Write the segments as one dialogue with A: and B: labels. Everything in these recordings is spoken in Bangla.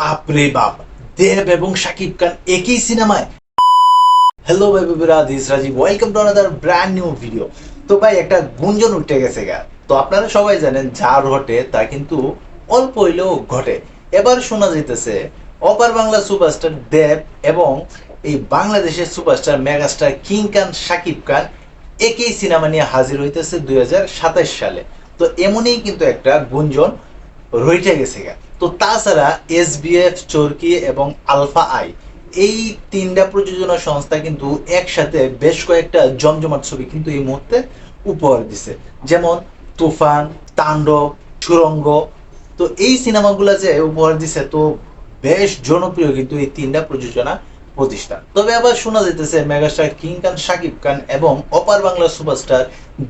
A: বাপরে বাপ, দেব এবং শাকিব খান একই সিনেমায়। হ্যালো ভাই বেবিরা, this Rajib, welcome to another brand new video. তো ভাই একটা গুঞ্জন উঠে গেছে গা। তো আপনারা সবাই জানেন যা ঘটে তা কিন্তু অল্প হইলেও ঘটে। এবার শোনা যাইতেছে অপার বাংলা সুপারস্টার দেব এবং এই বাংলাদেশের সুপারস্টার মেগাস্টার কিং খান শাকিব খান একই সিনেমা নিয়ে হাজির হইতেছে 2027 সালে। তো এমনই কিন্তু একটা গুঞ্জন রইটে গেছে গা। তো তাছাড়া এসবিএফ, চরকি এবং আলফা আই, এই তিনটা প্রযোজনা সংস্থা কিন্তু একসাথে বেশ কয়েকটা জমজমাট ছবি কিন্তু এই মুহূর্তে উপহার দিছে, যেমন তুফান, তাণ্ডব, সুরঙ্গ। তো এই সিনেমাগুলো যে উপহার দিছে, তো বেশ জনপ্রিয় কিন্তু এই তিনটা প্রযোজনা প্রতিষ্ঠান। তবে আবার শোনা যাইতেছে মেগাস্টার কিং খান শাকিব খান এবং অপার বাংলার সুপারস্টার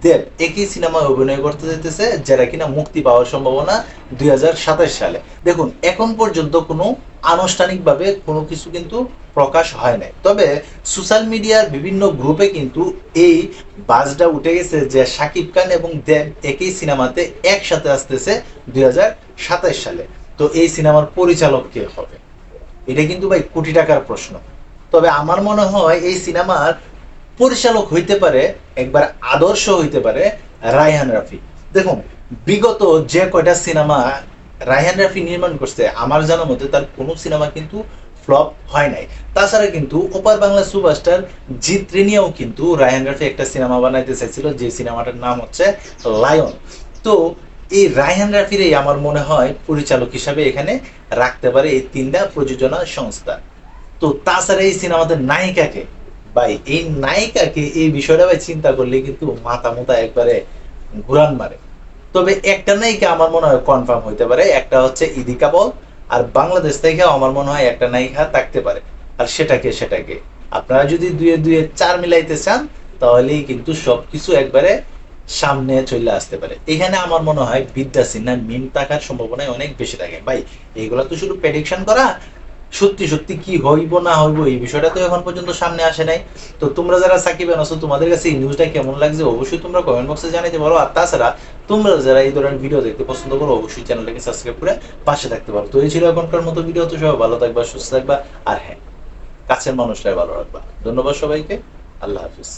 A: দেব একই সিনেমায় অভিনয় করতে যেতেছে, যেটা কিনা মুক্তি পাওয়ার সম্ভাবনা 2027 সালে। দেখুন, এখন পর্যন্ত কোনো আনুষ্ঠানিকভাবে কোনো কিছু কিন্তু প্রকাশ হয় নাই, তবে সোশ্যাল মিডিয়ার বিভিন্ন গ্রুপে কিন্তু এই বাজটা উঠে গেছে যে শাকিব খান এবং দেব একই সিনেমাতে একসাথে আসতেছে 2027 সালে। তো এই সিনেমার পরিচালক কে হবে, এটা কিন্তু ভাই কোটি টাকার প্রশ্ন। তবে আমার মনে হয় এই সিনেমার পরিচালক হইতে পারে, একবার আদর্শ হইতে পারে রায়হান রাফি। দেখুন, বিগত যে কয়টা সিনেমা রায়হান রাফি নির্মাণ করছে, আমার জানা মতে তার কোনো সিনেমা কিন্তু ফ্লপ হয় নাই। তাছাড়া কিন্তু ওপার বাংলা সুপারস্টার জিত নিয়েও কিন্তু রায়হান রাফি একটা সিনেমা বানাইতে চাইছিল, যে সিনেমাটার নাম হচ্ছে লায়ন। তো এই রায়হান রাফিরই আমার মনে হয় পরিচালক হিসাবে এখানে রাখতে পারে এই তিনটা প্রযোজনা সংস্থা। তো তাছাড়া এই সিনেমাতে নায়িকাকে, ভাই এই নায়িকাকে, এই বিষয়টা ভাই চিন্তা করলে কিন্তু মাথা মোতা একবারে ঘুরান মারে। তবে একটা নায়িকা আমার মনে হয় কনফার্ম হইতে পারে, একটা হচ্ছে ইদিকা পল। আর বাংলাদেশ থেকে আমার মনে হয় একটা নায়িকা থাকতে পারে। আর সেটাকে আপনারা যদি দুয়ে দুয়ে চার মিলাইতে চান, তাহলেই কিন্তু সবকিছু একবারে সামনে চলে আসতে পারে। এখানে আমার মনে হয় বিদ্যা সিনহা মিম থাকার সম্ভাবনা অনেক বেশি থাকে। ভাই এইগুলা তো শুধু প্রেডিকশন করা, সত্যি সত্যি কি হইব না হইব এই বিষয়টা তো এখন পর্যন্ত সামনে আসে নাই। তো তোমরা যারা সাকিব আছো, তোমাদের কাছে এই নিউজটা কেমন লাগছে অবশ্যই তোমরা কমেন্ট বক্সে জানাতে পারো। আর তাছাড়া তোমরা যারা এই ধরনের ভিডিও দেখতে পছন্দ করো, অবশ্যই চ্যানেলটাকে সাবস্ক্রাইব করে পাশে থাকতে পারো। তো এই ছিল এখনকার মতো ভিডিও। তো সবাই ভালো থাকবা, সুস্থ থাকবা, আর হ্যাঁ, কাছের মানুষটাই ভালো রাখবা। ধন্যবাদ সবাইকে, আল্লাহ হাফিজ।